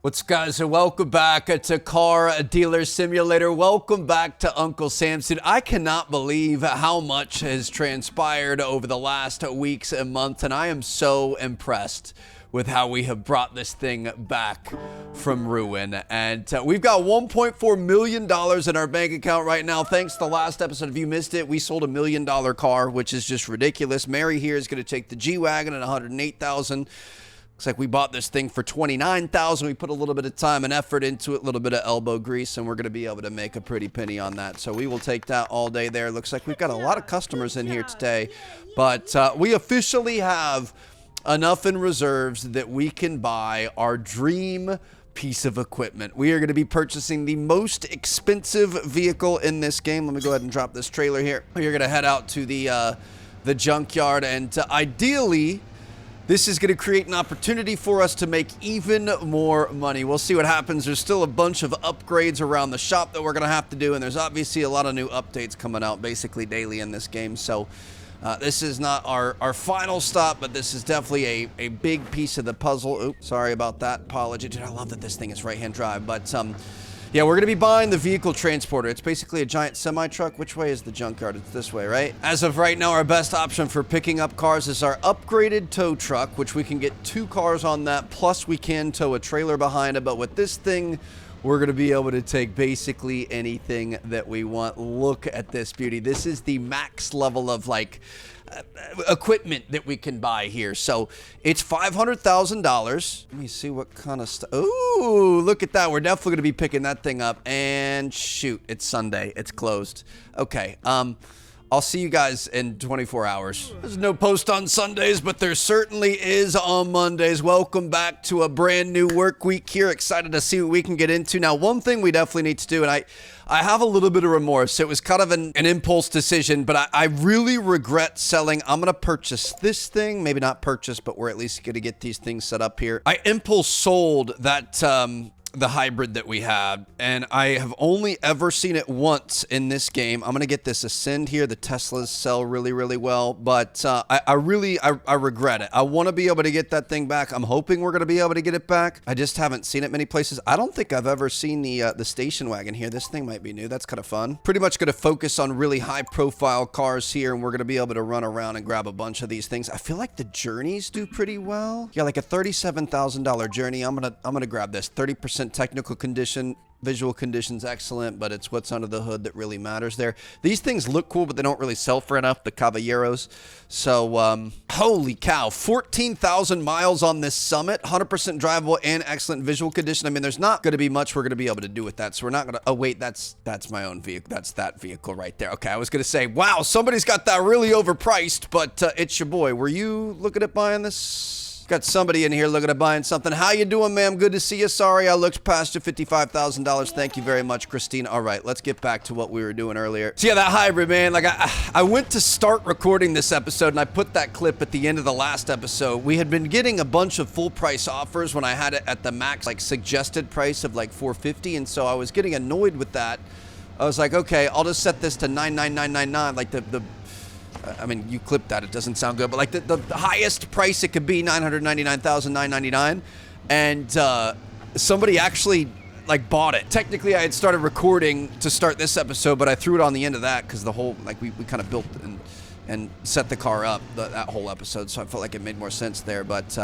What's up, guys, and welcome back to Car Dealer Simulator. Welcome back to Uncle Sam's. Dude, I cannot believe how much has transpired over the last weeks and months, and I am so impressed with how we have brought this thing back from ruin. And we've got $1.4 million in our bank account right now. Thanks to the last episode. If you missed it, we sold $1 million car, which is just ridiculous. Mary here is going to take the G-Wagon at $108,000. Looks like we bought this thing for $29,000. We put a little bit of time and effort into it, a little bit of elbow grease, and we're going to be able to make a pretty penny on that. So we will take that all day there. Looks like we've got a lot of customers in here today, but we officially have enough in reserves that we can buy our dream piece of equipment. We are going to be purchasing the most expensive vehicle in this game. Let me go ahead and drop this trailer here. We're going to head out to the junkyard, and ideally, this is going to create an opportunity for us to make even more money. We'll see what happens. There's still a bunch of upgrades around the shop that we're going to have to do, and there's obviously a lot of new updates coming out basically daily in this game. So this is not our final stop, but this is definitely a big piece of the puzzle. Oops, sorry about that. Apology. Dude, I love that this thing is right-hand drive, but yeah, we're going to be buying the vehicle transporter. It's basically a giant semi-truck. Which way is the junkyard? It's this way, right? As of right now, our best option for picking up cars is our upgraded tow truck, which we can get 2 cars on that, plus we can tow a trailer behind it. But with this thing, we're going to be able to take basically anything that we want. Look at this beauty. This is the max level of, like, equipment that we can buy here. So it's $500,000. Let me see what kind of stuff. Ooh, look at that. We're definitely going to be picking that thing up. And shoot, it's Sunday. It's closed. Okay. I'll see you guys in 24 hours. There's no post on Sundays, but there certainly is on Mondays. Welcome back to a brand new work week here. Excited to see what we can get into. Now, one thing we definitely need to do, and I have a little bit of remorse. It was kind of an impulse decision, but I really regret selling. I'm going to purchase this thing. Maybe not purchase, but we're at least going to get these things set up here. I impulse sold that the hybrid that we had, and I have only ever seen it once in this game. I'm gonna get this Ascend here. The Teslas sell really, really well, but I regret it. I want to be able to get that thing back. I'm hoping we're gonna be able to get it back. I just haven't seen it many places. I don't think I've ever seen the station wagon here. This thing might be new. That's kind of fun. Pretty much gonna focus on really high profile cars here, and we're gonna be able to run around and grab a bunch of these things. I feel like the Journeys do pretty well. Yeah, like a $37,000 Journey. I'm gonna grab this. 30% technical condition, visual condition's excellent, but it's what's under the hood that really matters there. These things look cool, but they don't really sell for enough, the Caballeros. So, holy cow, 14,000 miles on this Summit, 100% drivable and excellent visual condition. I mean, there's not going to be much we're going to be able to do with that, so we're not going to, oh wait, that's my own vehicle. That's that vehicle right there. Okay, I was going to say, wow, somebody's got that really overpriced, but it's your boy. Were you looking at buying this? Got somebody in here looking at buying something. How you doing, ma'am? Good to see you. Sorry I looked past you. $55,000. Thank you very much, Christine. All right, let's get back to what we were doing earlier. So yeah, that hybrid, man. Like I went to start recording this episode, and I put that clip at the end of the last episode. We had been getting a bunch of full price offers when I had it at the max, like suggested price of like $450, and so I was getting annoyed with that. I was like, okay, I'll just set this to $99999, like I mean, you clipped that. It doesn't sound good, but like the highest price it could be, $999,999, and somebody actually like bought it. Technically, I had started recording to start this episode, but I threw it on the end of that because the whole we kind of built and set the car up that whole episode, so I felt like it made more sense there. But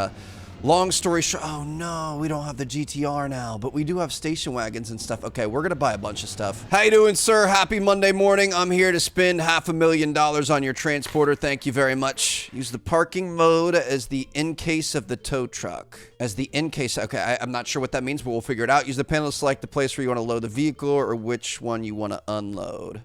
long story short, oh no, we don't have the GTR now, but we do have station wagons and stuff. Okay, we're gonna buy a bunch of stuff. How you doing, sir? Happy Monday morning. I'm here to spend $500,000 on your transporter. Thank you very much. Use the parking mode as the in case of the tow truck. As the in case, okay, I'm not sure what that means, but we'll figure it out. Use the panel to select the place where you want to load the vehicle or which one you want to unload.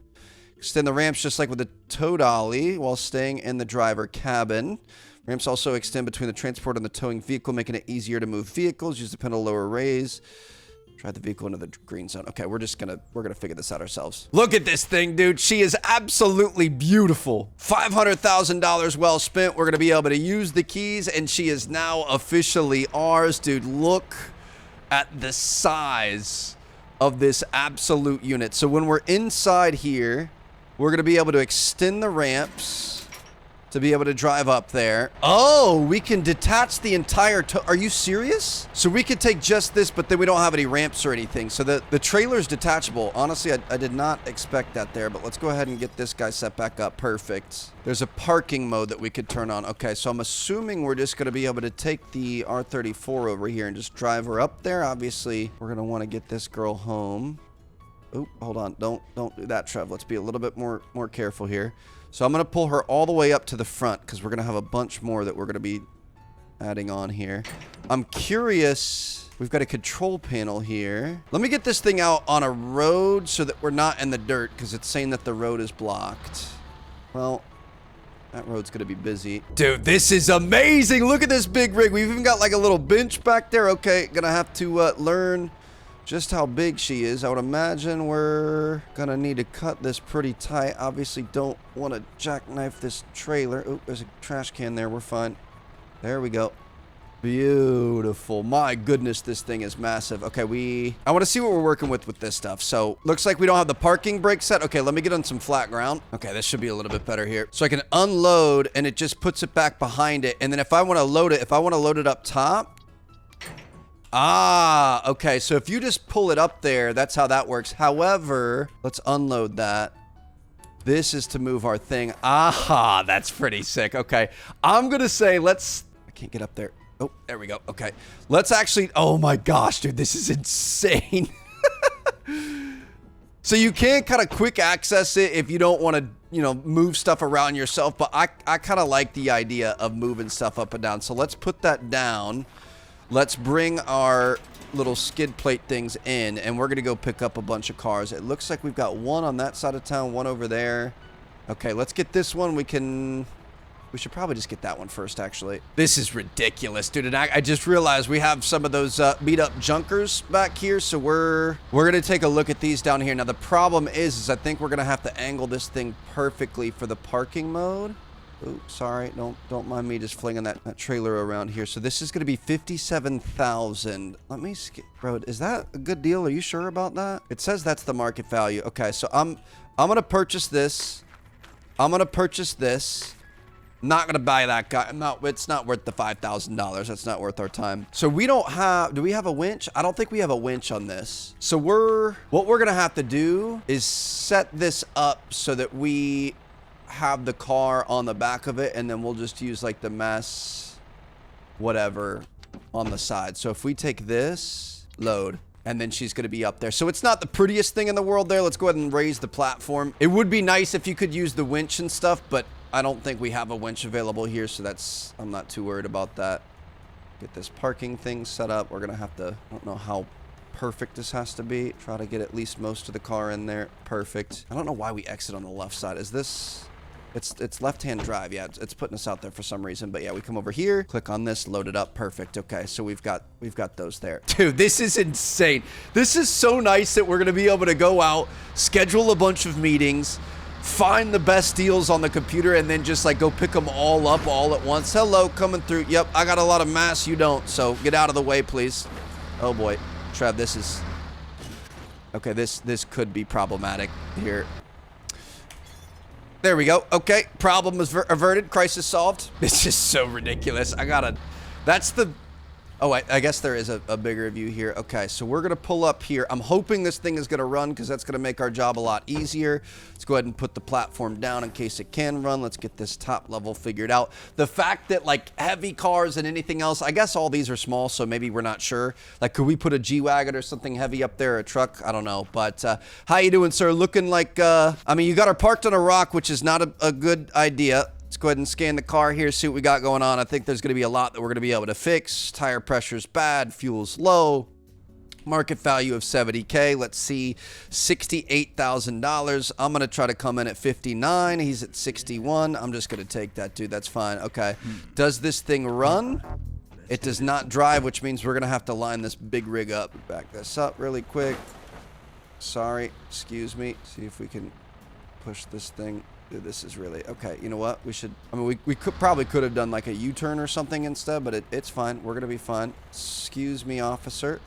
Extend the ramps just like with the tow dolly while staying in the driver cabin. Ramps also extend between the transport and the towing vehicle, making it easier to move vehicles. Use the pedal lower raise. Drive the vehicle into the green zone. Okay, we're gonna figure this out ourselves. Look at this thing, dude. She is absolutely beautiful. $500,000 well spent. We're gonna be able to use the keys, and she is now officially ours, dude. Look at the size of this absolute unit. So when we're inside here, we're gonna be able to extend the ramps. to be able to drive up there. Oh, we can detach the entire are you serious? So we could take just this, but then we don't have any ramps or anything. So the trailer's detachable. Honestly, I did not expect that there, but let's go ahead and get this guy set back up. Perfect. There's a parking mode that we could turn on. Okay, so I'm assuming we're just going to be able to take the R34 over here and just drive her up there. Obviously, we're going to want to get this girl home. Oh, hold on. Don't do that, Trev. Let's be a little bit more careful here. So I'm going to pull her all the way up to the front because we're going to have a bunch more that we're going to be adding on here. I'm curious. We've got a control panel here. Let me get this thing out on a road so that we're not in the dirt because it's saying that the road is blocked. Well, that road's going to be busy. Dude, this is amazing. Look at this big rig. We've even got like a little bench back there. Okay, going to have to learn just how big she is. I would imagine we're gonna need to cut this pretty tight. Obviously don't want to jackknife this trailer. Oh, there's a trash can there. We're fine. There we go. Beautiful. My goodness, this thing is massive. Okay, I want to see what we're working with this stuff. So looks like we don't have the parking brake set. Okay, let me get on some flat ground. Okay, this should be a little bit better here. So I can unload and it just puts it back behind it. And then if I want to load it up top. Ah, okay. So if you just pull it up there, that's how that works. However, let's unload that. This is to move our thing. Aha, that's pretty sick. Okay. I'm going to say I can't get up there. Oh, there we go. Okay. Let's actually, oh my gosh, dude, this is insane. So you can kind of quick access it if you don't want to, move stuff around yourself. But I kind of like the idea of moving stuff up and down. So let's put that down. Let's bring our little skid plate things in, and we're going to go pick up a bunch of cars. It looks like we've got one on that side of town, one over there. Okay, let's get this one. We should probably just get that one first, actually. This is ridiculous, dude. And I just realized we have some of those beat-up junkers back here, so we're going to take a look at these down here. Now, the problem is I think we're going to have to angle this thing perfectly for the parking mode. Oh, sorry. Don't mind me just flinging that trailer around here. So this is going to be 57,000. Let me bro, is that a good deal? Are you sure about that? It says that's the market value. Okay, so I'm going to purchase this. I'm going to purchase this. Not going to buy that guy. It's not worth the $5,000. That's not worth our time. So do we have a winch? I don't think we have a winch on this. So what we're going to have to do is set this up so that we have the car on the back of it, and then we'll just use like the mass whatever on the side. So if we take this, load, and then she's going to be up there. So it's not the prettiest thing in the world there. Let's go ahead and raise the platform. It would be nice if you could use the winch and stuff, but I don't think we have a winch available here, so I'm not too worried about that. Get this parking thing set up. We're going to have to, I don't know how perfect this has to be. Try to get at least most of the car in there. Perfect. I don't know why we exit on the left side. Is this... It's left-hand drive. Yeah, it's putting us out there for some reason. But yeah, we come over here, click on this, load it up. Perfect. Okay, so we've got those there. Dude, this is insane. This is so nice that we're going to be able to go out, schedule a bunch of meetings, find the best deals on the computer, and then just like go pick them all up all at once. Hello, coming through. Yep, I got a lot of mass. You don't. So get out of the way, please. Oh boy, Trev, this is... Okay, this could be problematic here. There we go. Okay, problem is averted. Crisis solved. This is so ridiculous. That's the... Oh, I guess there is a bigger view here. Okay, so we're going to pull up here. I'm hoping this thing is going to run because that's going to make our job a lot easier. Let's go ahead and put the platform down in case it can run. Let's get this top level figured out. The fact that, like, heavy cars and anything else, I guess all these are small, so maybe we're not sure. Like, could we put a G-Wagon or something heavy up there, a truck? I don't know. But how you doing, sir? Looking like, I mean, you got her parked on a rock, which is not a good idea. Let's go ahead and scan the car here, see what we got going on. I think there's going to be a lot that we're going to be able to fix. Tire pressure's bad, fuel's low. Market value of $70K. Let's see, $68,000. I'm going to try to come in at 59. He's at 61. I'm just going to take that, dude. That's fine. Okay. Does this thing run? It does not drive, which means we're going to have to line this big rig up. Back this up really quick. Sorry. Excuse me. See if we can push this thing. Dude, this is really... Okay, you know what? We should... I mean, we probably could have done like a U-turn or something instead, but it's fine. We're going to be fine. Excuse me, officer.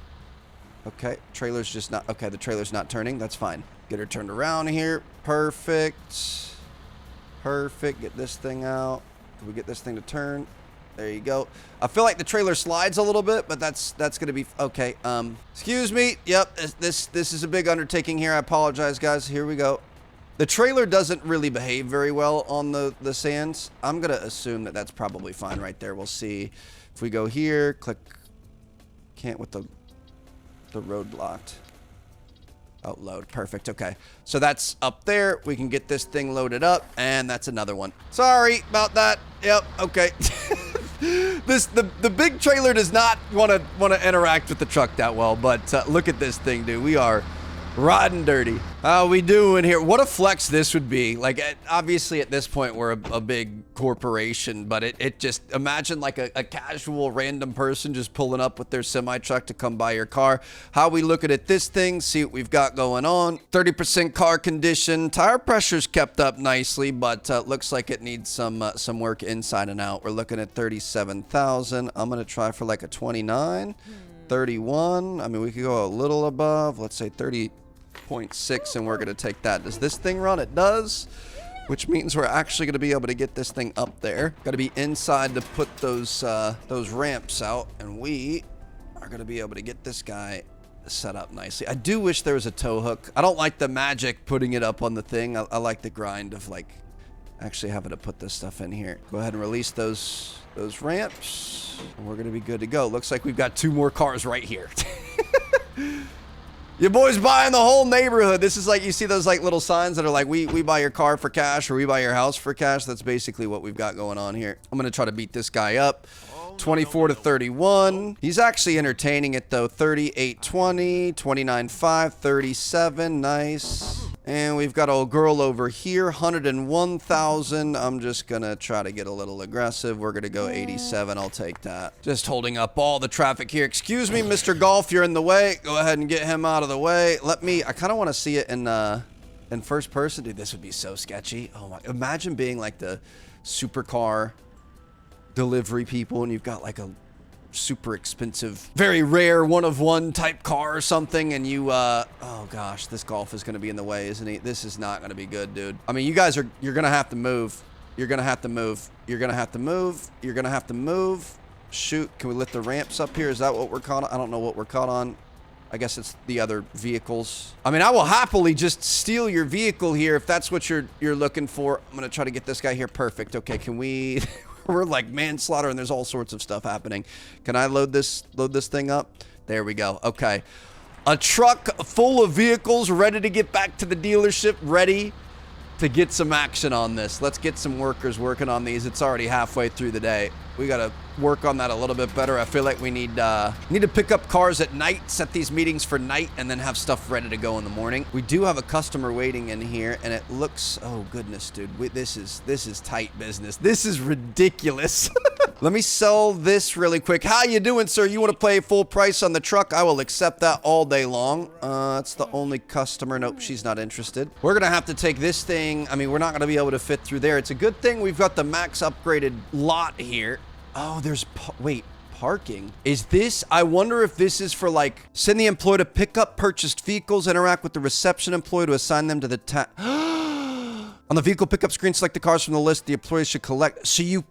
Okay, trailer's just not... Okay, the trailer's not turning. That's fine. Get her turned around here. Perfect. Perfect. Get this thing out. Can we get this thing to turn? There you go. I feel like the trailer slides a little bit, but that's gonna be okay. Excuse me. Yep, this is a big undertaking here. I apologize, guys. Here we go. The trailer doesn't really behave very well on the sands. I'm gonna assume that that's probably fine right there. We'll see. If we go here, click. Can't with the road blocked. Oh, load. Perfect. Okay. So that's up there. We can get this thing loaded up, and that's another one. Sorry about that. Yep. Okay. The big trailer does not want to interact with the truck that well, but look at this thing, dude. We are riding dirty. How we doing here? What a flex this would be. Like, obviously at this point we're a big corporation, but it just, imagine like a casual random person just pulling up with their semi truck to come buy your car. How we looking at this thing, see what we've got going on. 30% car condition. Tire pressure's kept up nicely, but looks like it needs some work inside and out. We're looking at 37,000. I'm gonna try for like a 29. 31. I mean, we could go a little above. Let's say 30.6, and we're going to take that. Does this thing run? It does, which means we're actually going to be able to get this thing up there. Got to be inside to put those ramps out, and we are going to be able to get this guy set up nicely. I do wish there was a tow hook. I don't like the magic putting it up on the thing. I like the grind of like actually having to put this stuff in here. Go ahead and release those ramps, and we're gonna be good to go. Looks like we've got 2 more cars right here. Your boy's buying the whole neighborhood. This is like, you see those like little signs that are like, we buy your car for cash, or we buy your house for cash. That's basically what we've got going on here. I'm gonna try to beat this guy up. 24 to 31. He's actually entertaining it though. 38.20, 29.5, 37. Nice. And we've got a girl over here, 101,000. I'm just gonna try to get a little aggressive. We're gonna go 87. I'll take that. Just holding up all the traffic here. Excuse me, Mr. Golf, you're in the way. Go ahead and get him out of the way. I kind of want to see it in first person. Dude, this would be so sketchy. Oh my! Imagine being like the supercar delivery people, and you've got like a super expensive, very rare one-of-one type car or something, and you oh gosh, this Golf is going to be in the way, isn't he? This is not going to be good, dude. I mean, you guys are, you're going to have to move. You're going to have to move. You're going to have to move. You're going to have to move. Shoot, can we lift the ramps up here? Is that what we're caught on? I don't know what we're caught on. I guess it's the other vehicles. I mean, I will happily just steal your vehicle here if that's what you're looking for. I'm going to try to get this guy here. Perfect. Okay, can we we're like manslaughter, and there's all sorts of stuff happening. Can I load this thing up? There we go. Okay. A truck full of vehicles ready to get back to the dealership, ready to get some action on this. Let's get some workers working on these. It's already halfway through the day. We got to work on that a little bit better. I feel like we need to pick up cars at night, set these meetings for night, and then have stuff ready to go in the morning. We do have a customer waiting in here, and it looks, oh goodness, dude, this is tight business. This is ridiculous. Let me sell this really quick. How you doing, sir? You want to pay full price on the truck? I will accept that all day long. That's the only customer. Nope, she's not interested. We're gonna have to take this thing. I mean, we're not gonna be able to fit through there. It's a good thing we've got the max upgraded lot here. Oh, there's, wait, parking. Is this, I wonder if this is for like, send the employee to pick up purchased vehicles, interact with the reception employee to assign them to the on the vehicle pickup screen, select the cars from the list the employees should collect. So you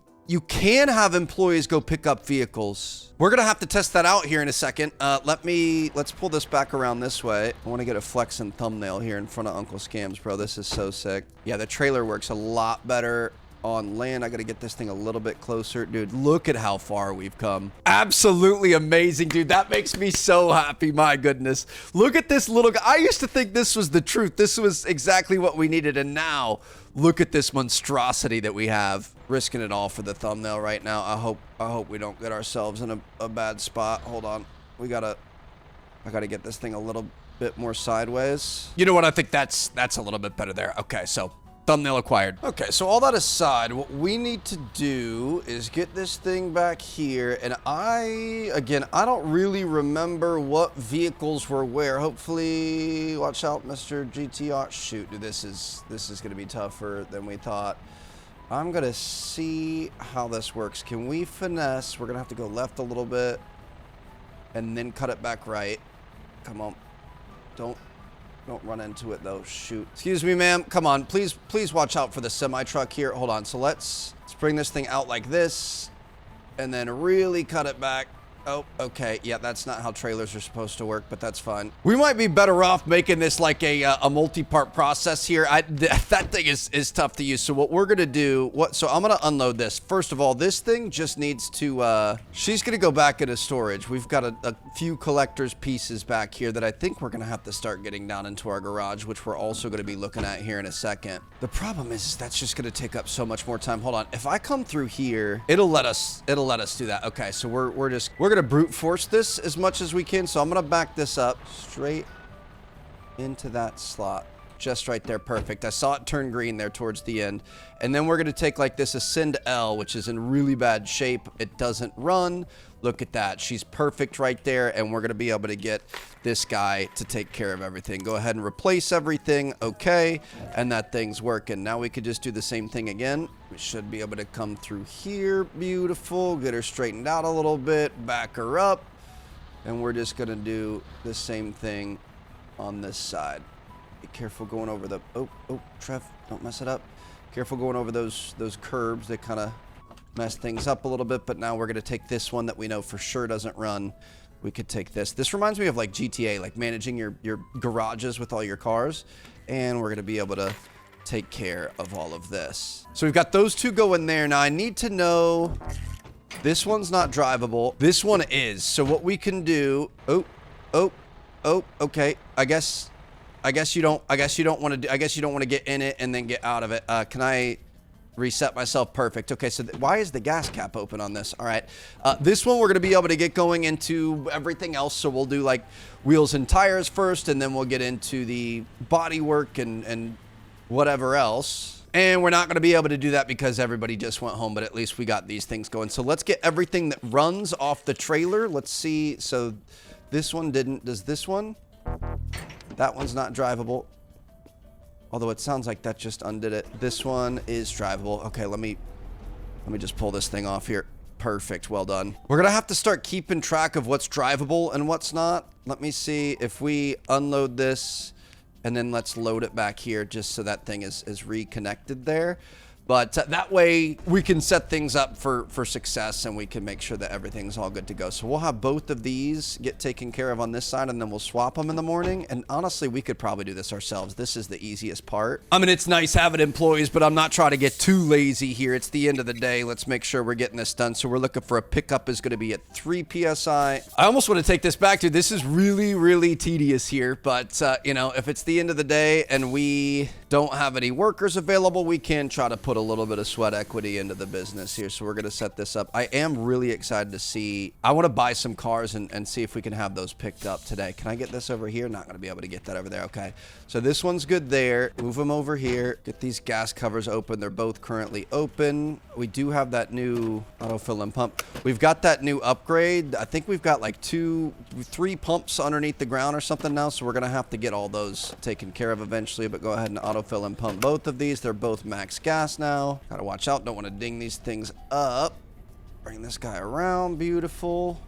can have employees go pick up vehicles. We're gonna have to test that out here in a second. Let's pull this back around this way. I want to get a flexing thumbnail here in front of Uncle Scams, bro. This is so sick. Yeah, the trailer works a lot better on land. I gotta get this thing a little bit closer. Dude, look at how far we've come. Absolutely amazing, dude. That makes me so happy. My goodness. Look at this little guy. I used to think this was the truth. This was exactly what we needed, and now look at this monstrosity that we have. Risking it all for the thumbnail right now. I hope we don't get ourselves in a bad spot. Hold on. I gotta get this thing a little bit more sideways. You know what? I think that's a little bit better there. Okay, so thumbnail acquired. Okay, so all that aside, what we need to do is get this thing back here. And I don't really remember what vehicles were where. Hopefully, watch out, Mr. GTR. Shoot, dude, this is gonna be tougher than we thought. I'm gonna see how this works. Can we finesse? We're gonna have to go left a little bit and then cut it back right. Come on. Don't Don't run into it though. Shoot. Excuse me, ma'am. Come on. Please watch out for the semi-truck here. Hold on. So let's bring this thing out like this and then really cut it back. Oh, okay. Yeah, that's not how trailers are supposed to work, but that's fine. We might be better off making this like a multi-part process here. That thing is tough to use. So what we're gonna do, so I'm gonna unload this. First of all, this thing just needs to, she's gonna go back into storage. We've got a few collector's pieces back here that I think we're gonna have to start getting down into our garage, which we're also gonna be looking at here in a second. The problem is that's just gonna take up so much more time. Hold on. If I come through here, it'll let us do that. Okay, so we're gonna brute force this as much as we can. So I'm gonna back this up straight into that slot, just right there. Perfect. I saw it turn green there towards the end. And then we're gonna take like this Ascend L, which is in really bad shape. It doesn't run. Look at that. She's perfect right there. And we're gonna be able to get this guy to take care of everything. Go ahead and replace everything. Okay. And that thing's working. Now we could just do the same thing again. We should be able to come through here. Beautiful. Get her straightened out a little bit. Back her up. And we're just gonna do the same thing on this side. Be careful going over the, oh, Trev, don't mess it up. Careful going over those curbs. They kind of mess things up a little bit, but now we're going to take this one that we know for sure doesn't run. We could take this. This reminds me of like GTA, like managing your garages with all your cars. And we're going to be able to take care of all of this. So we've got those two going there. Now I need to know, this one's not drivable. This one is. So what we can do, okay. I guess you don't want to get in it and then get out of it. Can I reset myself? Perfect. Okay, so why is the gas cap open on this? All right. This one we're going to be able to get going into everything else. So we'll do like wheels and tires first, and then we'll get into the body work and whatever else. And we're not going to be able to do that because everybody just went home, but at least we got these things going. So let's get everything that runs off the trailer. Let's see. So this one didn't. Does this one? That one's not drivable. Although it sounds like that just undid it. This one is drivable. Okay, let me just pull this thing off here. Perfect. Well done. We're going to have to start keeping track of what's drivable and what's not. Let me see if we unload this and then let's load it back here just so that thing is reconnected there. But that way we can set things up for success, and we can make sure that everything's all good to go. So we'll have both of these get taken care of on this side, and then we'll swap them in the morning. And honestly, we could probably do this ourselves. This is the easiest part. I mean, it's nice having employees, but I'm not trying to get too lazy here. It's the end of the day. Let's make sure we're getting this done. So we're looking for a pickup is going to be at 3 PSI. I almost want to take this back, dude. This is really, really tedious here. But, you know, if it's the end of the day and we don't have any workers available, we can try to put a little bit of sweat equity into the business here. So we're going to set this up. I am really excited to see, I want to buy some cars and see if we can have those picked up today. Can I get this over here? Not going to be able to get that over there. Okay. So this one's good there. Move them over here. Get these gas covers open. They're both currently open. We do have that new autofill and pump. We've got that new upgrade. I think we've got like 3 pumps underneath the ground or something now. So we're going to have to get all those taken care of eventually, but go ahead and autofill and pump both of these. They're both max gas now. Gotta watch out. Don't want to ding these things up. Bring this guy around. Beautiful.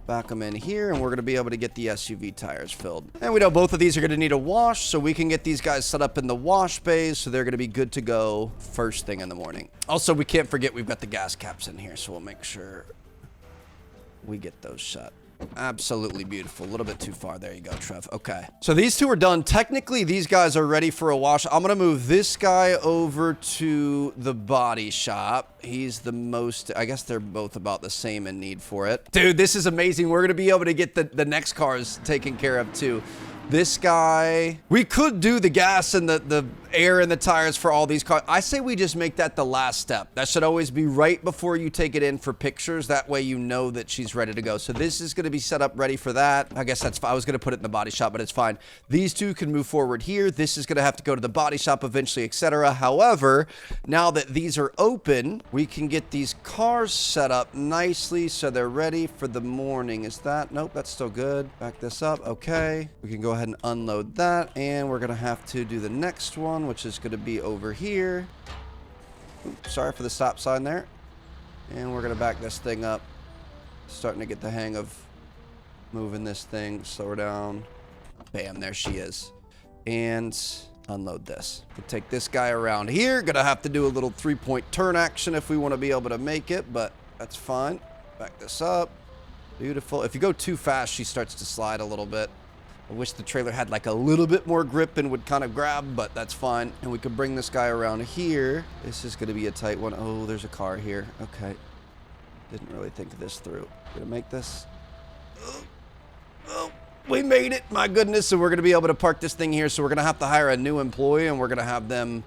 Back them in here, and we're going to be able to get the SUV tires filled. And we know both of these are going to need a wash, so we can get these guys set up in the wash bays, so they're going to be good to go first thing in the morning. Also, we can't forget we've got the gas caps in here, so we'll make sure we get those shut. Absolutely beautiful. A little bit too far. There you go, Trev. Okay. So these two are done. Technically, these guys are ready for a wash. I'm going to move this guy over to the body shop. He's the most, I guess they're both about the same in need for it. Dude, this is amazing. We're going to be able to get the next cars taken care of too. This guy, we could do the gas and the air in the tires for all these cars. I say we just make that the last step. That should always be right before you take it in for pictures. That way you know that she's ready to go. So this is going to be set up ready for that. I guess that's fine. I was going to put it in the body shop, but it's fine. These two can move forward here. This is going to have to go to the body shop eventually, etc. However, now that these are open, we can get these cars set up nicely so they're ready for the morning. Is that? Nope, that's still good. Back this up. Okay. We can go ahead and unload that, and we're going to have to do the next one, which is going to be over here. Oops, sorry for the stop sign there. And we're going to back this thing up. Starting to get the hang of moving this thing. Slow her down. Bam, there she is. and unload this. We'll take this guy around here. Gonna have to do a little 3-point turn action if we want to be able to make it, but that's fine. Back this up. Beautiful. If you go too fast, she starts to slide a little bit. I wish the trailer had like a little bit more grip and would kind of grab, but that's fine. And we could bring this guy around here. This is going to be a tight one. Oh, there's a car here. Okay. Didn't really think of this through. Gonna make this. Oh, we made it. My goodness. So we're going to be able to park this thing here. So we're going to have to hire a new employee, and we're going to have them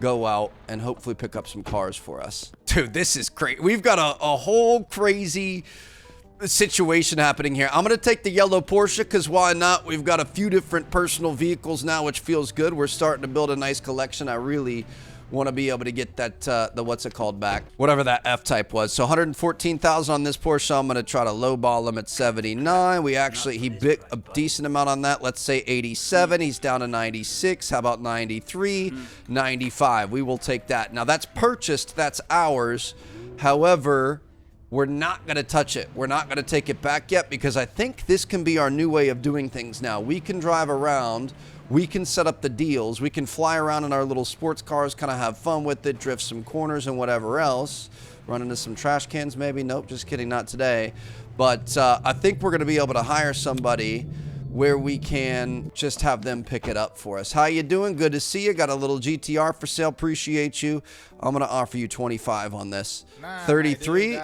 go out and hopefully pick up some cars for us. Dude, this is great. We've got a whole crazy situation happening here. I'm going to take the yellow Porsche because why not? We've got a few different personal vehicles now, which feels good. We're starting to build a nice collection. I really want to be able to get that, the what's it called back, whatever that F-Type was. So 114,000 on this Porsche. I'm going to try to lowball him at 79. He bit a decent amount on that. Let's say 87. He's down to 96. How about 93? 95. We will take that. Now that's purchased. That's ours. However, we're not going to touch it. We're not going to take it back yet because I think this can be our new way of doing things now. We can drive around. We can set up the deals. We can fly around in our little sports cars, kind of have fun with it, drift some corners and whatever else. Run into some trash cans maybe. Nope, just kidding, not today. But I think we're going to be able to hire somebody where we can just have them pick it up for us. How you doing? Good to see you. Got a little GTR for sale. Appreciate you. I'm going to offer you 25 on this. 33.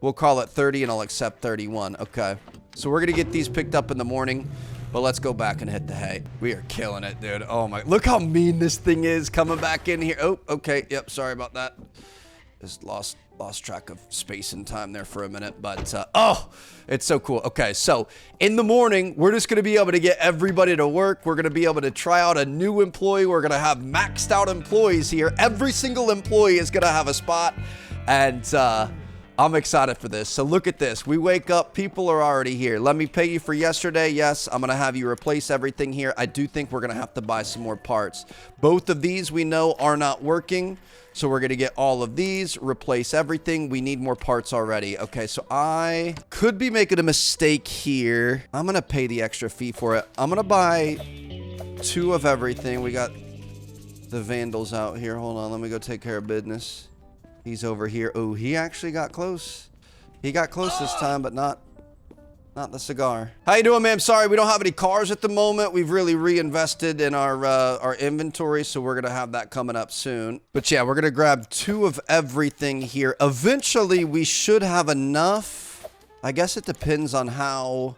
We'll call it 30 and I'll accept 31. Okay. So we're going to get these picked up in the morning. But let's go back and hit the hay. We are killing it, dude. Oh my, look how mean this thing is coming back in here. Oh, okay. Yep, sorry about that. Just lost track of space and time there for a minute, but oh, it's so cool. Okay, so in the morning, we're just gonna be able to get everybody to work. We're gonna be able to try out a new employee. We're gonna have maxed out employees here. Every single employee is gonna have a spot, and I'm excited for this. So look at this. We wake up, people are already here. Let me pay you for yesterday. Yes, I'm going to have you replace everything here. I do think we're going to have to buy some more parts. Both of these we know are not working. So we're going to get all of these, replace everything. We need more parts already. Okay, so I could be making a mistake here. I'm going to pay the extra fee for it. I'm going to buy 2 of everything. We got the vandals out here. Hold on, let me go take care of business. He's over here. Oh, he actually got close. He got close this time, but not the cigar. How you doing, man? Sorry, we don't have any cars at the moment. We've really reinvested in our inventory, so we're gonna have that coming up soon. But yeah, we're gonna grab 2 of everything here. Eventually, we should have enough. I guess it depends on how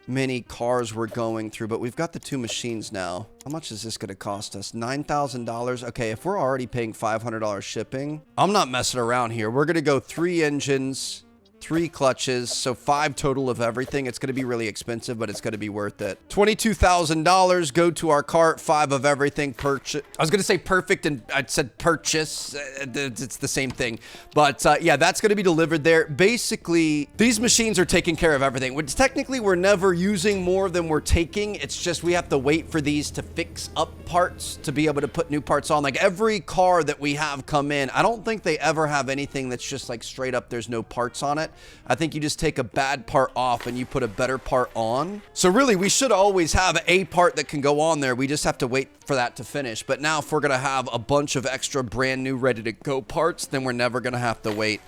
many cars we're going through, but we've got the 2 machines now. How much is this going to cost us? $9,000. Okay, if we're already paying $500 shipping, I'm not messing around here. We're going to go 3 engines, 3 clutches, so 5 total of everything. It's going to be really expensive, but it's going to be worth it. $22,000 go to our cart, 5 of everything. Purchase. I was going to say perfect, and I said purchase. It's the same thing. But yeah, that's going to be delivered there. Basically, these machines are taking care of everything. Which technically, we're never using more than we're taking. It's just we have to wait for these to fix up parts to be able to put new parts on. Like every car that we have come in, I don't think they ever have anything that's just like straight up there's no parts on it. I think you just take a bad part off and you put a better part on. So really, we should always have a part that can go on there. We just have to wait for that to finish. But now if we're going to have a bunch of extra brand new ready to go parts, then we're never going to have to wait,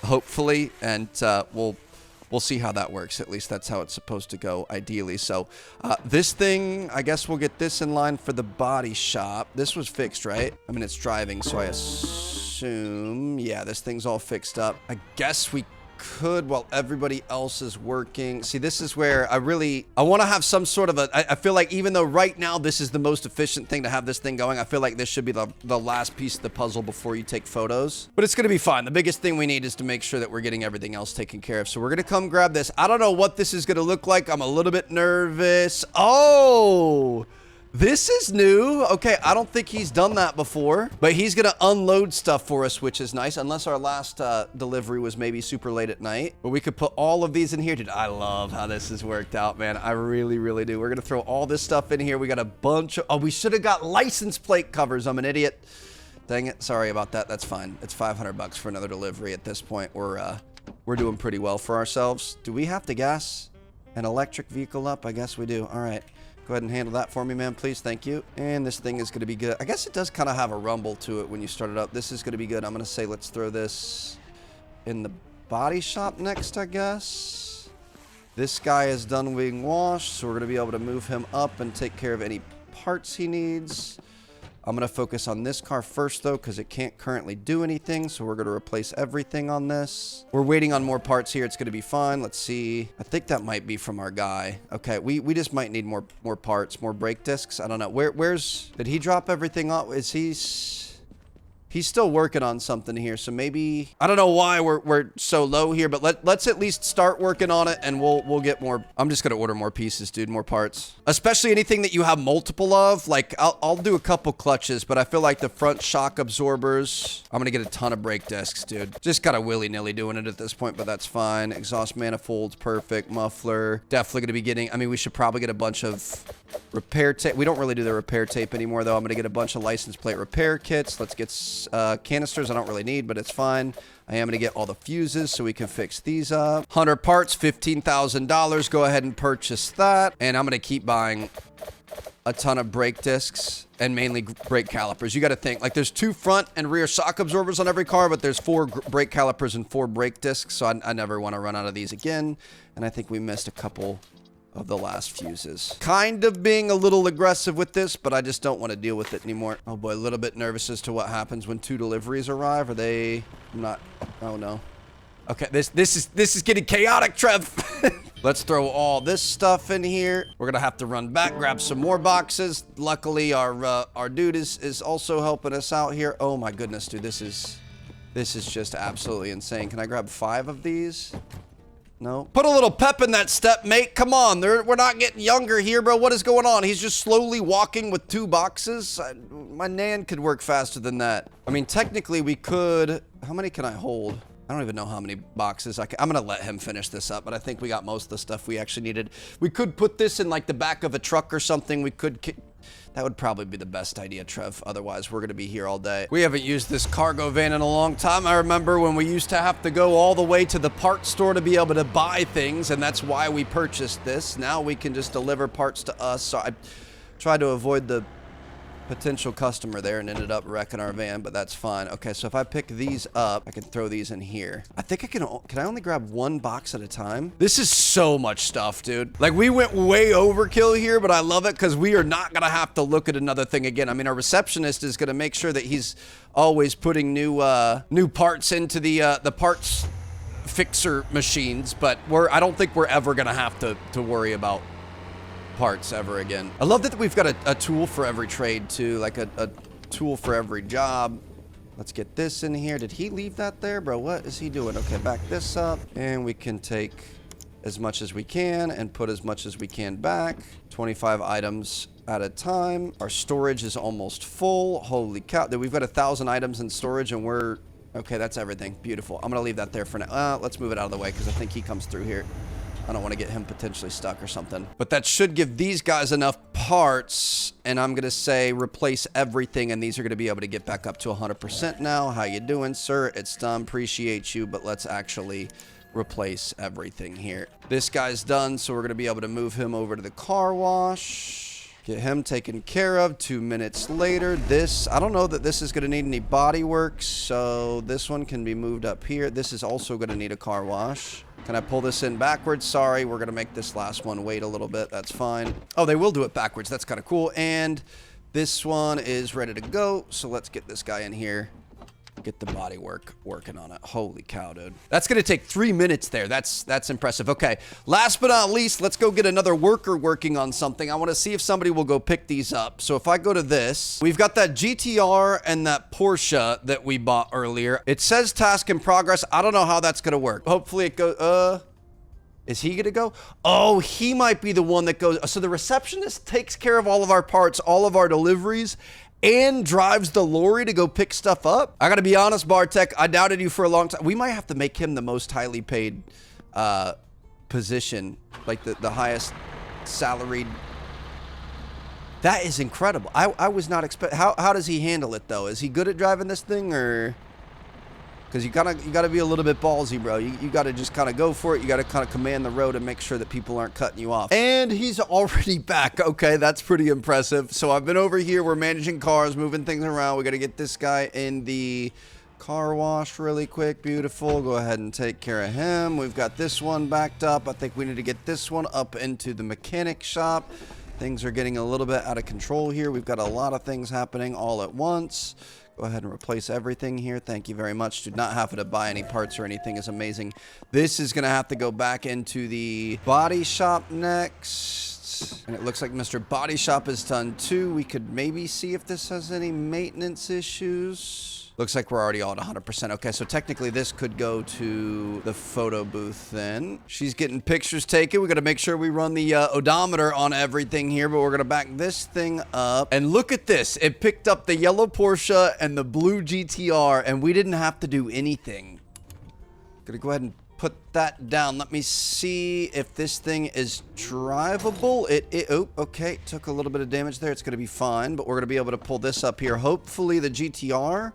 hopefully. And we'll see how that works. At least that's how it's supposed to go, ideally. So this thing, I guess we'll get this in line for the body shop. This was fixed, right? I mean, it's driving, so I assume, yeah, this thing's all fixed up. I guess we could while everybody else is working. See, this is where I want to have some sort of I feel like even though right now this is the most efficient thing to have this thing going, I feel like this should be the last piece of the puzzle before you take photos. But it's going to be fine. The biggest thing we need is to make sure that we're getting everything else taken care of. So we're going to come grab this. I don't know what this is going to look like. I'm a little bit nervous. Oh, this is new. Okay, I don't think he's done that before, but he's going to unload stuff for us, which is nice, unless our last delivery was maybe super late at night. But we could put all of these in here. Dude, I love how this has worked out, man. I really, really do. We're going to throw all this stuff in here. We got a bunch of... Oh, we should have got license plate covers. I'm an idiot. Dang it. Sorry about that. That's fine. It's $500 for another delivery at this point. We're doing pretty well for ourselves. Do we have to gas? an electric vehicle up? I guess we do. All right. Go ahead and handle that for me, man, please. Thank you. And this thing is going to be good. I guess it does kind of have a rumble to it when you start it up. This is going to be good. I'm going to say let's throw this in the body shop next, I guess. This guy is done being washed, so we're going to be able to move him up and take care of any parts he needs. I'm going to focus on this car first, though, because it can't currently do anything, so we're going to replace everything on this. We're waiting on more parts here. It's going to be fine. Let's see. I think that might be from our guy. Okay, we just might need more parts, more brake discs. I don't know. Where's... Did he drop everything off? Is he... He's still working on something here, so maybe... I don't know why we're so low here, but let's at least start working on it, and we'll get more... I'm just gonna order more pieces, dude, more parts. Especially anything that you have multiple of. Like, I'll do a couple clutches, but I feel like the front shock absorbers... I'm gonna get a ton of brake discs, dude. Just kind of willy-nilly doing it at this point, but that's fine. Exhaust manifolds, perfect. Muffler. Definitely gonna be getting... I mean, we should probably get a bunch of... repair tape. We don't really do the repair tape anymore, though. I'm gonna get a bunch of license plate repair kits. Let's get canisters. I don't really need, but it's fine. I am gonna get all the fuses so we can fix these up. 100 parts, $15,000. Go ahead and purchase that. And I'm gonna keep buying a ton of brake discs and mainly brake calipers. You got to think, like, there's 2 front and rear shock absorbers on every car, but there's 4 brake calipers and 4 brake discs, so I never want to run out of these again. And I think we missed a couple of the last fuses. Kind of being a little aggressive with this, but I just don't want to deal with it anymore. Oh boy, a little bit nervous as to what happens when 2 deliveries arrive. Are they... I'm not... Oh no. Okay, this is getting chaotic, Trev. Let's throw all this stuff in here. We're gonna have to run back, grab some more boxes. Luckily, our dude is also helping us out here. Oh my goodness, dude, this is just absolutely insane. Can I grab 5 of these? No. Put a little pep in that step, mate. Come on. We're not getting younger here, bro. What is going on? He's just slowly walking with 2 boxes. My nan could work faster than that. I mean, technically, we could... How many can I hold? I don't even know how many boxes I can... I'm going to let him finish this up, but I think we got most of the stuff we actually needed. We could put this in, like, the back of a truck or something. We could... That would probably be the best idea, Trev. Otherwise, we're going to be here all day. We haven't used this cargo van in a long time. I remember when we used to have to go all the way to the parts store to be able to buy things, and that's why we purchased this. Now we can just deliver parts to us. So I tried to avoid the potential customer there and ended up wrecking our van, but that's fine. Okay, so if I pick these up, I can throw these in here. I think I can I only grab 1 box at a time? This is so much stuff, dude. Like, we went way overkill here, but I love it because we are not gonna have to look at another thing again. I mean, our receptionist is gonna make sure that he's always putting new parts into the parts fixer machines, but I don't think we're ever gonna have to worry about parts ever again. I love that we've got a tool for every trade too, like a tool for every job. Let's get this in here. Did he leave that there, bro? What is he doing? Okay, back this up, and we can take as much as we can and put as much as we can back. 25 items at a time. Our storage is almost full. Holy cow. We've got 1,000 items in storage, and we're... Okay, that's everything. Beautiful. I'm gonna leave that there for now. Let's move it out of the way because I think he comes through here. I don't want to get him potentially stuck or something. But that should give these guys enough parts. And I'm going to say replace everything. And these are going to be able to get back up to 100% now. How you doing, sir? It's done. Appreciate you. But let's actually replace everything here. This guy's done. So we're going to be able to move him over to the car wash. Get him taken care of. 2 minutes later. I don't know that this is going to need any body work. So this one can be moved up here. This is also going to need a car wash. Can I pull this in backwards? Sorry, we're going to make this last one wait a little bit. That's fine. Oh, they will do it backwards. That's kind of cool. And this one is ready to go. So let's get this guy in here. Get the body working on it. Holy cow, dude. That's going to take 3 minutes there. That's impressive. Okay, last but not least, let's go get another worker working on something. I want to see if somebody will go pick these up. So if I go to this, we've got that GTR and that Porsche that we bought earlier. It says task in progress. I don't know how that's going to work. Hopefully it goes... Is he going to go? Oh, he might be the one that goes... So the receptionist takes care of all of our parts, all of our deliveries, and drives the lorry to go pick stuff up. I gotta be honest, Bartek, I doubted you for a long time. We might have to make him the most highly paid position, like the highest salaried. That is incredible. I was not expect. How does he handle it though? Is he good at driving this thing, or Because you gotta be a little bit ballsy, bro. You gotta just kind of go for it. You gotta kind of command the road and make sure that people aren't cutting you off. And he's already back. Okay, that's pretty impressive. So I've been over here. We're managing cars, moving things around. We gotta get this guy in the car wash really quick. Beautiful. Go ahead and take care of him. We've got this one backed up. I think we need to get this one up into the mechanic shop. Things are getting a little bit out of control here. We've got a lot of things happening all at once. Go ahead and replace everything here. Thank you very much. Do not have to buy any parts or anything. Is amazing. This is going to have to go back into the body shop next. And it looks like Mr. Body Shop is done too. We could maybe see if this has any maintenance issues. Looks like we're already all at 100%. Okay, so technically this could go to the photo booth then. She's getting pictures taken. We got to make sure we run the odometer on everything here, but we're going to back this thing up. And look at this. It picked up the yellow Porsche and the blue GTR, and we didn't have to do anything. Going to go ahead and put that down. Let me see if this thing is drivable. Oh, okay. Took a little bit of damage there. It's going to be fine, but we're going to be able to pull this up here. Hopefully the GTR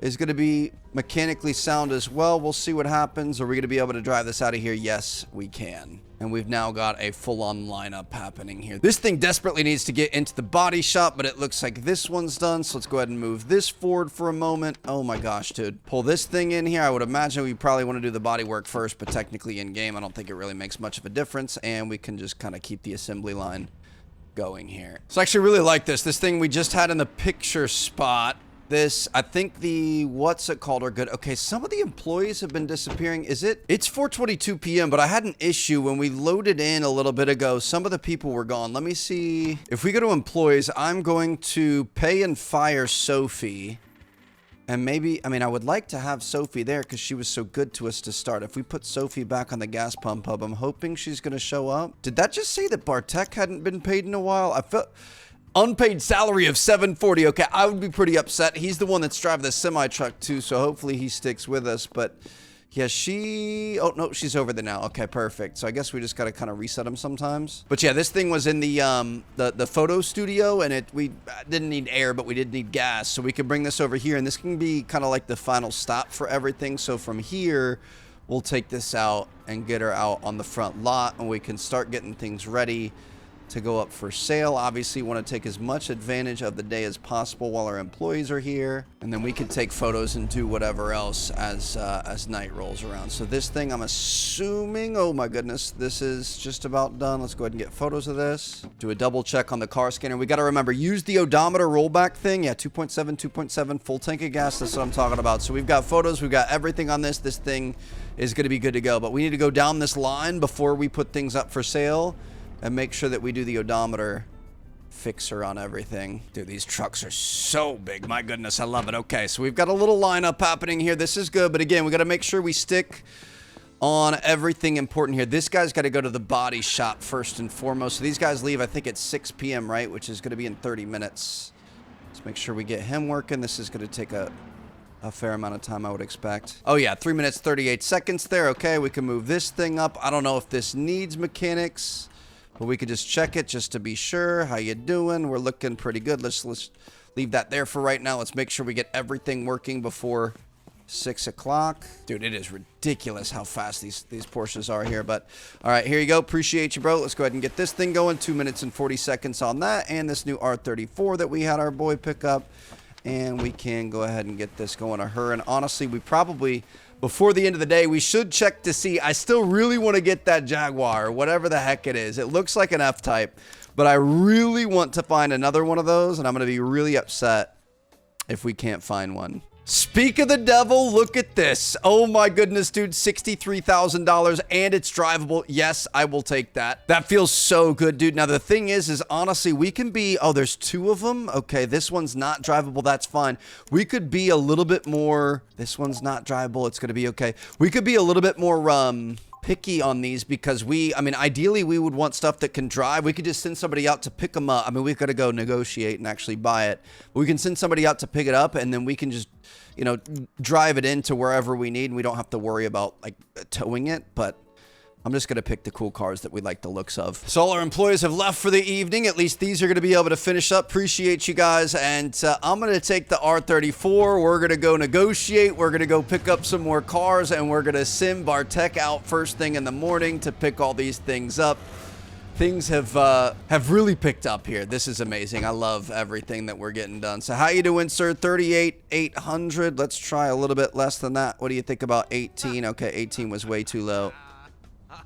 is going to be mechanically sound as well. We'll see what happens. Are we going to be able to drive this out of here? Yes, we can. And we've now got a full-on lineup happening here. This thing desperately needs to get into the body shop, but it looks like this one's done. So let's go ahead and move this forward for a moment. Oh my gosh, dude. Pull this thing in here. I would imagine we probably want to do the body work first, but technically in game, I don't think it really makes much of a difference. And we can just kind of keep the assembly line going here. So I actually really like this. This thing we just had in the picture spot. This, I think the, what's it called, are good. Okay, some of the employees have been disappearing. It's 4:22 p.m., but I had an issue when we loaded in a little bit ago. Some of the people were gone. Let me see. If we go to employees, I'm going to pay and fire Sophie. And maybe, I mean, I would like to have Sophie there because she was so good to us to start. If we put Sophie back on the gas pump hub, I'm hoping she's going to show up. Did that just say that Bartek hadn't been paid in a while? I felt... Unpaid salary of $740. Okay, I would be pretty upset. He's the one that's driving the semi-truck too, so hopefully he sticks with us. But yeah, oh no, she's over there now. Okay, perfect. So I guess we just gotta kind of reset him sometimes. But yeah, this thing was in the photo studio, and we didn't need air, but we did need gas. So we could bring this over here, and this can be kind of like the final stop for everything. So from here, we'll take this out and get her out on the front lot, and we can start getting things ready to go up for sale. Obviously, want to take as much advantage of the day as possible while our employees are here, and then we could take photos and do whatever else as night rolls around. So this thing, I'm assuming, oh my goodness, this is just about done. Let's go ahead and get photos of this. Do a double check on the car scanner. We got to remember, use the odometer rollback thing. Yeah, 2.7, full tank of gas. That's what I'm talking about. So we've got photos, we've got everything on this. This thing is going to be good to go, but we need to go down this line before we put things up for sale and make sure that we do the odometer fixer on everything. Dude, these trucks are so big. My goodness, I love it. Okay, so we've got a little lineup happening here. This is good, but again, we got to make sure we stick on everything important here. This guy's got to go to the body shop first and foremost. So these guys leave, I think, at 6 p.m., right? Which is going to be in 30 minutes. Let's make sure we get him working. This is going to take a fair amount of time, I would expect. Oh yeah, 3 minutes, 38 seconds there. Okay, we can move this thing up. I don't know if this needs mechanics, but we could just check it just to be sure. How you doing? We're looking pretty good. Let's leave that there for right now. Let's make sure we get everything working before 6 o'clock. Dude, it is ridiculous how fast these Porsches are here. But all right, here you go. Appreciate you, bro. Let's go ahead and get this thing going. 2 minutes and 40 seconds on that, and this new R34 that we had our boy pick up. And we can go ahead and get this going to her. And honestly, we probably, before the end of the day, we should check to see. I still really want to get that Jaguar, or whatever the heck it is. It looks like an F-Type, but I really want to find another one of those, and I'm going to be really upset if we can't find one. Speak of the devil, look at this. Oh my goodness, dude, $63,000, and it's drivable. Yes, I will take that. That feels so good, dude. Now, the thing is honestly, we can be, oh, there's two of them. Okay, this one's not drivable. That's fine. We could be a little bit more, this one's not drivable. It's going to be okay. We could be a little bit more, picky on these because I mean, ideally we would want stuff that can drive. We could just send somebody out to pick them up. I mean, we've got to go negotiate and actually buy it. But we can send somebody out to pick it up, and then we can just, you know, drive it into wherever we need, and we don't have to worry about like towing it. But I'm just going to pick the cool cars that we like the looks of. So all our employees have left for the evening. At least these are going to be able to finish up. Appreciate you guys. And I'm going to take the R34. We're going to go negotiate. We're going to go pick up some more cars. And we're going to send Bartek out first thing in the morning to pick all these things up. Things have really picked up here. This is amazing. I love everything that we're getting done. So how you doing, sir? 38,800. Let's try a little bit less than that. What do you think about 18? Okay, 18 was way too low.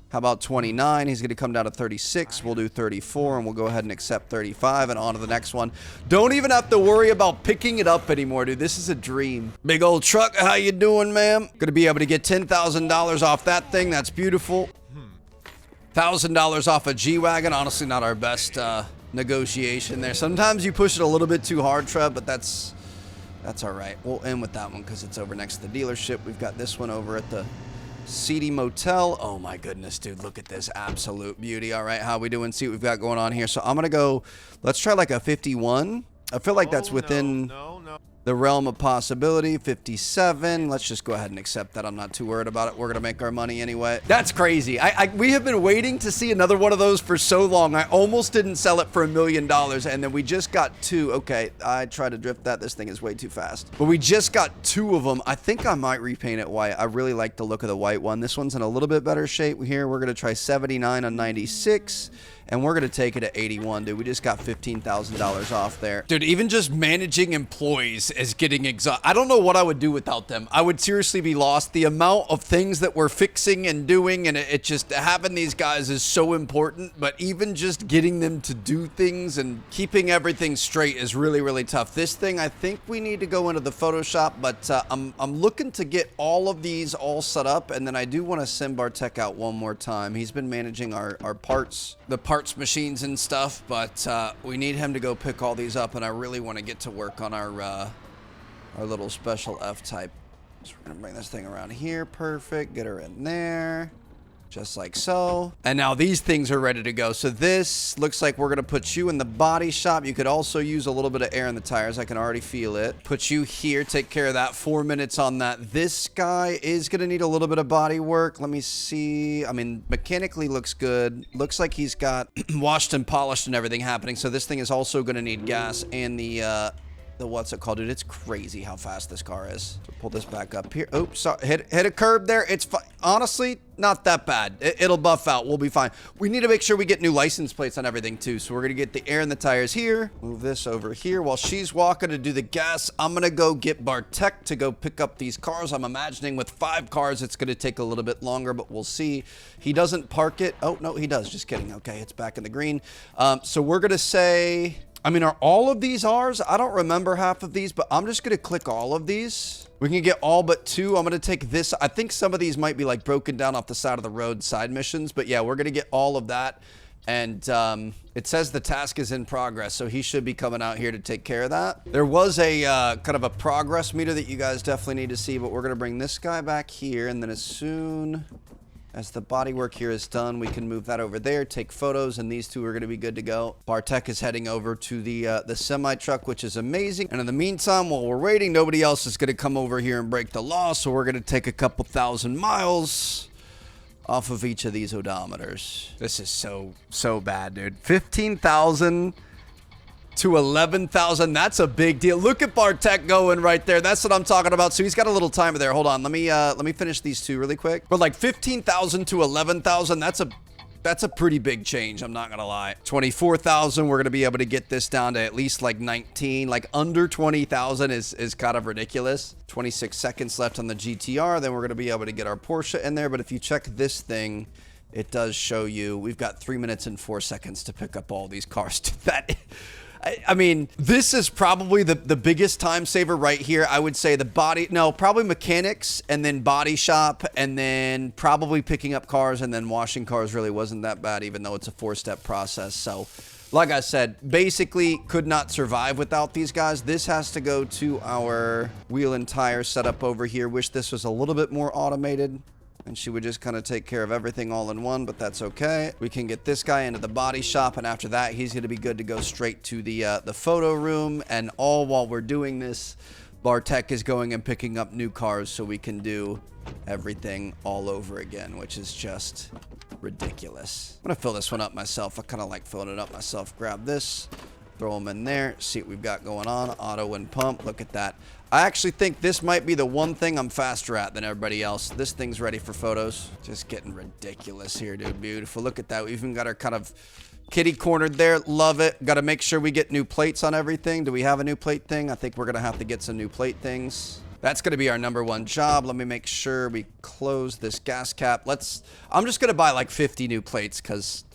How about 29? He's going to come down to 36. We'll do 34, and we'll go ahead and accept 35, and on to the next one. Don't even have to worry about picking it up anymore, dude. This is a dream. Big old truck. How you doing, ma'am? Going to be able to get $10,000 off that thing. That's beautiful. $1,000 off a G-Wagon. Honestly, not our best negotiation there. Sometimes you push it a little bit too hard, Trev, but that's all right. We'll end with that one because it's over next to the dealership. We've got this one over at the Seedy Motel. Oh my goodness, dude, look at this absolute beauty. All right, how we doing? See what we've got going on here. So I'm gonna go, let's try like a 51. I feel like that's within the realm of possibility. 57. Let's just go ahead and accept that. I'm not too worried about it. We're gonna make our money anyway. That's crazy. We have been waiting to see another one of those for so long. I almost didn't sell it for $1 million, and then we just got two. Okay, I tried to drift that. This thing is way too fast. But we just got two of them. I think I might repaint it white. I really like the look of the white one. This one's in a little bit better shape here. We're gonna try 79 on 96. And we're going to take it at 81, dude. We just got $15,000 off there. Dude, even just managing employees is getting exhausting. I don't know what I would do without them. I would seriously be lost. The amount of things that we're fixing and doing, and it just, having these guys is so important. But even just getting them to do things and keeping everything straight is really, really tough. This thing, I think we need to go into the Photoshop, but I'm looking to get all of these all set up. And then I do want to send Bartek out one more time. He's been managing our parts, the parts machines and stuff, but we need him to go pick all these up, and I really want to get to work on our little special F-type. So we're gonna bring this thing around here. Perfect. Get her in there. Just like so. And now these things are ready to go. So this looks like we're going to put you in the body shop. You could also use a little bit of air in the tires. I can already feel it. Put you here. Take care of that. 4 minutes on that. This guy is going to need a little bit of body work. Let me see. I mean, mechanically looks good. Looks like he's got washed and polished and everything happening. So this thing is also going to need gas and the what's it called, dude? It's crazy how fast this car is. So pull this back up here. Oops, sorry. Hit a curb there. It's honestly not that bad. It'll buff out. We'll be fine. We need to make sure we get new license plates on everything too. So we're gonna get the air in the tires here. Move this over here. While she's walking to do the gas, I'm gonna go get Bartek to go pick up these cars. I'm imagining with 5 cars, it's gonna take a little bit longer, but we'll see. He doesn't park it. Oh no, he does. Just kidding. Okay, it's back in the green. So we're gonna say, I mean, are all of these ours? I don't remember half of these, but I'm just going to click all of these. We can get all but 2. I'm going to take this. I think some of these might be like broken down off the side of the road side missions, but yeah, we're going to get all of that. And it says the task is in progress, so he should be coming out here to take care of that. There was a kind of a progress meter that you guys definitely need to see, but we're going to bring this guy back here, and then as soon as the bodywork here is done, we can move that over there, take photos, and these two are going to be good to go. Bartek is heading over to the semi-truck, which is amazing. And in the meantime, while we're waiting, nobody else is going to come over here and break the law, so we're going to take a couple thousand miles off of each of these odometers. This is so bad, dude. 15,000 to 11,000. That's a big deal. Look at Bartek going right there. That's what I'm talking about. So he's got a little timer there. Hold on. Let me finish these two really quick. But like 15,000 to 11,000, that's a pretty big change. I'm not going to lie. 24,000. We're going to be able to get this down to at least like 19, like under 20,000 is kind of ridiculous. 26 seconds left on the GTR. Then we're going to be able to get our Porsche in there. But if you check this thing, it does show you we've got 3 minutes and 4 seconds to pick up all these cars. I mean, this is probably the biggest time saver right here. I would say probably mechanics and then body shop and then probably picking up cars and then washing cars really wasn't that bad, even though it's a 4-step process. So like I said, basically could not survive without these guys. This has to go to our wheel and tire setup over here. Wish this was a little bit more automated, and she would just kind of take care of everything all in one, but that's okay. We can get this guy into the body shop, and after that, he's going to be good to go straight to the photo room. And all while we're doing this, Bartek is going and picking up new cars so we can do everything all over again, which is just ridiculous. I'm gonna fill this one up myself. I kind of like filling it up myself. Grab this, throw them in there, see what we've got going on. Auto and pump, look at that. I actually think this might be the one thing I'm faster at than everybody else. This thing's ready for photos. Just getting ridiculous here, dude. Beautiful. Look at that. We even got our kind of kitty cornered there. Love it. Got to make sure we get new plates on everything. Do we have a new plate thing? I think we're going to have to get some new plate things. That's going to be our #1 job. Let me make sure we close this gas cap. I'm just going to buy like 50 new plates because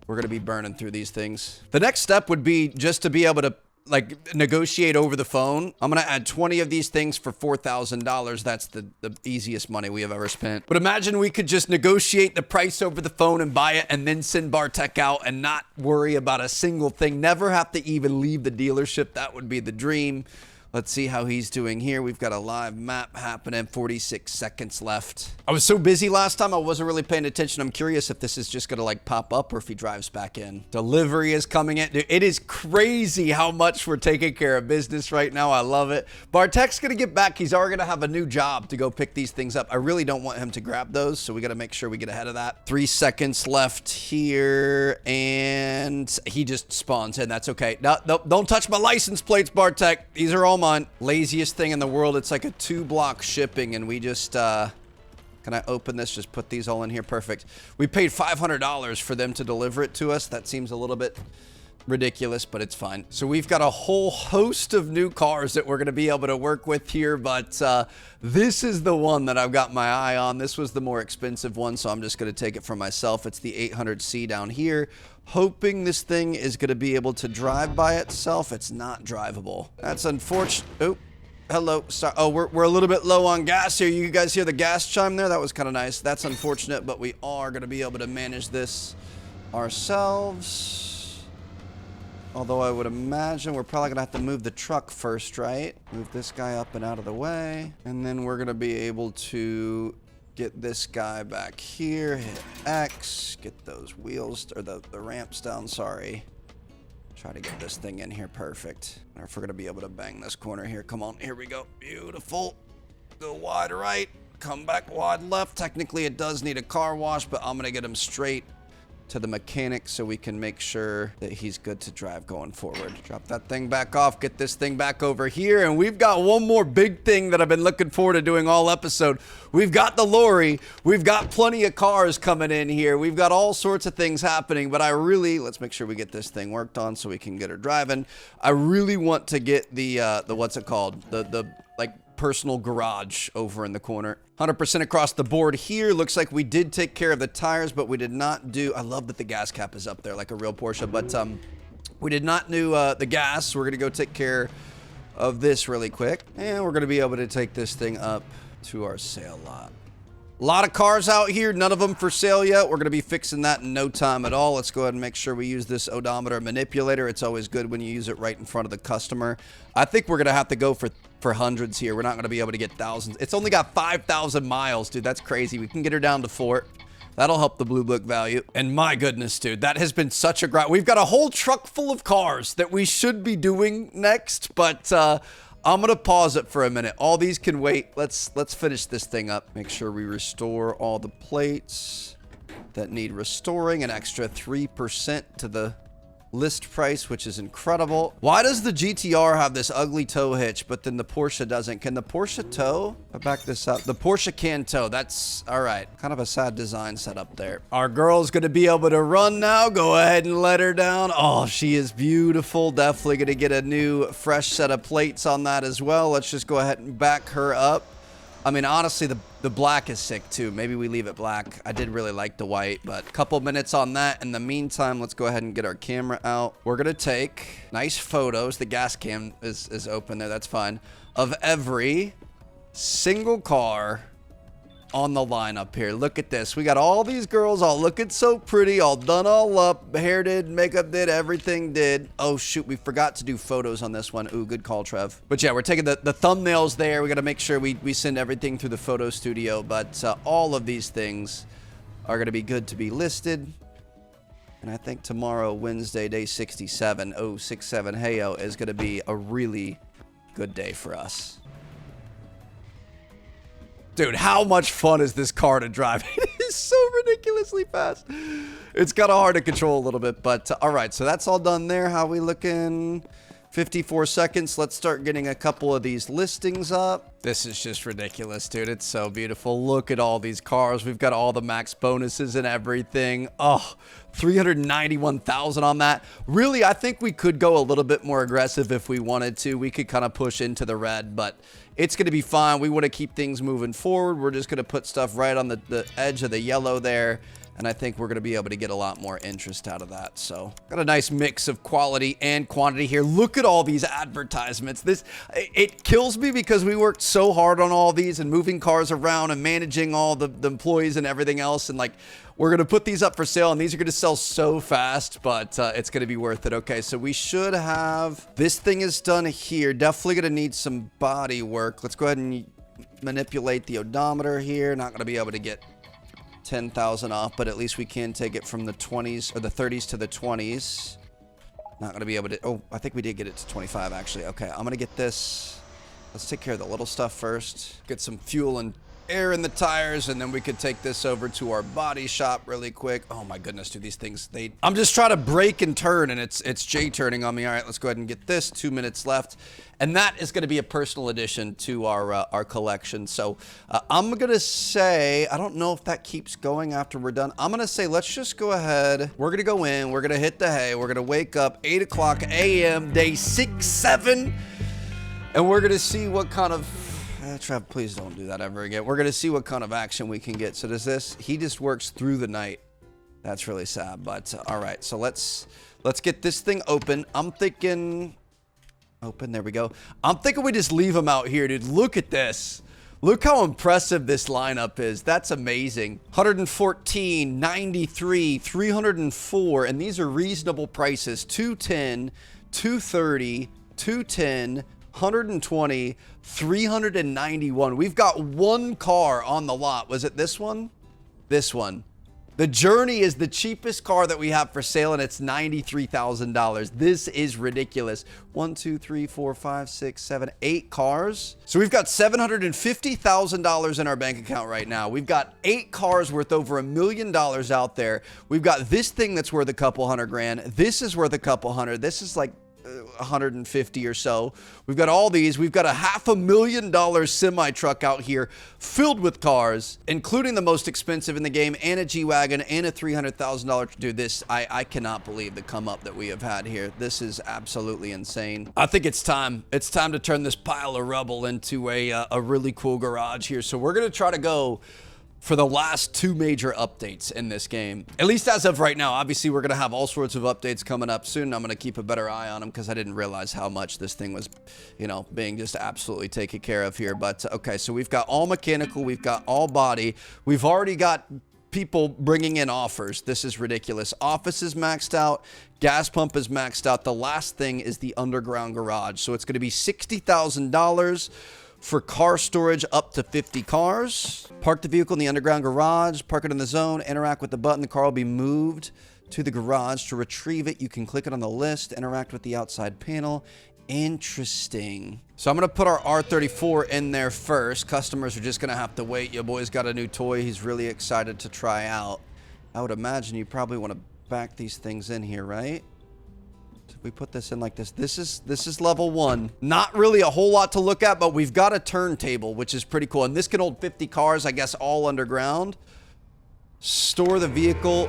we're going to be burning through these things. The next step would be just to be able to like negotiate over the phone. I'm gonna add 20 of these things for $4,000. That's the easiest money we have ever spent. But imagine we could just negotiate the price over the phone and buy it and then send Bartek out and not worry about a single thing. Never have to even leave the dealership. That would be the dream. Let's see how he's doing here. We've got a live map happening. 46 seconds left. I was so busy last time, I wasn't really paying attention. I'm curious if this is just gonna like pop up or if he drives back in. Delivery is coming in. Dude, it is crazy how much we're taking care of business right now. I love it. Bartek's gonna get back. He's already gonna have a new job to go pick these things up. I really don't want him to grab those, so we gotta make sure we get ahead of that. 3 seconds left here, and he just spawns in. That's okay. No, don't touch my license plates, Bartek. These are all mine. Laziest thing in the world. It's like a 2-block shipping, and we just can I open this? Just put these all in here. Perfect. We paid $500 for them to deliver it to us. That seems a little bit ridiculous, but it's fine. So we've got a whole host of new cars that we're going to be able to work with here, but this is the one that I've got my eye on. This was the more expensive one, so I'm just going to take it for myself. It's the 800C down here. Hoping this thing is going to be able to drive by itself. It's not drivable. That's unfortunate. Oh, hello. Sorry. Oh, we're a little bit low on gas here. You guys hear the gas chime there? That was kind of nice. That's unfortunate, but we are going to be able to manage this ourselves. Although I would imagine we're probably going to have to move the truck first, right? Move this guy up and out of the way. And then we're going to be able to get this guy back here, hit X, get those wheels, or the ramps down, sorry. Try to get this thing in here, perfect. I don't know if we're gonna be able to bang this corner here. Come on, here we go, beautiful. Go wide right, come back wide left. Technically it does need a car wash, but I'm gonna get him straight to the mechanic so we can make sure that he's good to drive going forward. Drop that thing back off, get this thing back over here, and we've got one more big thing that I've been looking forward to doing all episode. We've got the lorry, we've got plenty of cars coming in here, we've got all sorts of things happening, but let's make sure we get this thing worked on so we can get her driving. I really want to get the what's it called? The like personal garage over in the corner. 100% across the board here. Looks like we did take care of the tires, but we did not do, I love that the gas cap is up there like a real Porsche, but we did not do the gas. We're gonna go take care of this really quick, and we're gonna be able to take this thing up to our sale lot. A lot of cars out here, none of them for sale yet. We're going to be fixing that in no time at all. Let's go ahead and make sure we use this odometer manipulator. It's always good when you use it right in front of the customer. I think we're going to have to go for hundreds here. We're not going to be able to get thousands. It's only got 5,000 miles, dude. That's crazy. We can get her down to 4. That'll help the blue book value. And my goodness, dude, that has been such a grind. We've got a whole truck full of cars that we should be doing next, but I'm gonna pause it for a minute. All these can wait. Let's finish this thing up. Make sure we restore all the plates that need restoring. An extra 3% to the list price, which is incredible. Why does the GTR have this ugly tow hitch, but then the Porsche doesn't? Can the Porsche tow? I'll back this up. The Porsche can tow. That's all right. Kind of a sad design setup there. Our girl's gonna be able to run now. Go ahead and let her down. Oh, she is beautiful. Definitely gonna get a new fresh set of plates on that as well. Let's just go ahead and back her up. I mean, honestly, the black is sick too. Maybe we leave it black. I did really like the white, but a couple minutes on that. In the meantime, let's go ahead and get our camera out. We're gonna take nice photos. The gas cam is open there, that's fine. Of every single car on the line up here. Look at this. We got all these girls all looking so pretty, all done all up. Hair did, makeup did, everything did. Oh shoot, we forgot to do photos on this one. Ooh, good call, Trev. But yeah, we're taking the thumbnails there. We got to make sure we send everything through the photo studio, but all of these things are going to be good to be listed. And I think tomorrow, Wednesday, day 67, 067 Heyo, is going to be a really good day for us. Dude, how much fun is this car to drive? It is so ridiculously fast. It's kind of hard to control a little bit, but all right. So that's all done there. How we looking? 54 seconds. Let's start getting a couple of these listings up. This is just ridiculous, dude. It's so beautiful. Look at all these cars. We've got all the max bonuses and everything. Oh, 391,000 on that. Really, I think we could go a little bit more aggressive if we wanted to. We could kind of push into the red, but it's going to be fine. We want to keep things moving forward. We're just going to put stuff right on the edge of the yellow there. And I think we're going to be able to get a lot more interest out of that. So got a nice mix of quality and quantity here. Look at all these advertisements. It kills me because we worked so hard on all these and moving cars around and managing all the employees and everything else. And like, we're going to put these up for sale and these are going to sell so fast, but it's going to be worth it. Okay, so we should have, this thing is done here. Definitely going to need some body work. Let's go ahead and manipulate the odometer here. Not going to be able to get 10,000 off, but at least we can take it from the 20s or the 30s to the 20s. Not going to be able to, oh, I think we did get it to 25 actually. Okay, I'm going to get this. Let's take care of the little stuff first. Get some fuel and air in the tires, and then we could take this over to our body shop really quick. Oh my goodness, dude, these things, I'm just trying to brake and turn, and it's J-turning on me. All right, let's go ahead and get this. 2 minutes left. And that is going to be a personal addition to our collection. So I'm going to say, I don't know if that keeps going after we're done. I'm going to say, let's just go ahead. We're going to go in. We're going to hit the hay. We're going to wake up 8 o'clock a.m., day 6, 7. And we're going to see what kind of, Trev, please don't do that ever again. We're going to see what kind of action we can get. So does this, he just works through the night. That's really sad. But all right, so let's get this thing open. I'm thinking... Open, there we go. I'm thinking we just leave them out here, dude. Look at this. Look how impressive this lineup is. That's amazing. 114, 93, 304, and these are reasonable prices. 210, 230, 210, 120, 391. We've got one car on the lot. Was it this one? This one. The Journey is the cheapest car that we have for sale, and it's $93,000. This is ridiculous. 1, 2, 3, 4, 5, 6, 7, 8 cars. So we've got $750,000 in our bank account right now. We've got 8 cars worth over $1 million out there. We've got this thing that's worth a couple hundred grand. This is worth a couple hundred. This is like 150 or so. We've got all these. We've got a $500,000 semi truck out here filled with cars, including the most expensive in the game, and a G-Wagon, and a $300,000. Dude, this, I cannot believe the come up that we have had here. This is absolutely insane. I think it's time. It's time to turn this pile of rubble into a really cool garage here. So we're going to try to go for the last 2 major updates in this game, at least as of right now. Obviously, we're going to have all sorts of updates coming up soon. I'm going to keep a better eye on them because I didn't realize how much this thing was, you know, being just absolutely taken care of here. But okay, so we've got all mechanical, we've got all body, we've already got people bringing in offers. This is ridiculous. Office is maxed out, gas pump is maxed out. The last thing is the underground garage. So it's going to be $60,000 for car storage up to 50 cars. Park the vehicle in the underground garage, park it in the zone, interact with the button. The car will be moved to the garage. To retrieve it, you can click it on the list, interact with the outside panel. Interesting. So I'm going to put our R34 in there first. Customers are just going to have to wait. Your boy's got a new toy he's really excited to try out. I would imagine you probably want to back these things in here, right? If we put this in like this, this is level 1. Not really a whole lot to look at, but we've got a turntable, which is pretty cool. And this can hold 50 cars, I guess, all underground. Store the vehicle.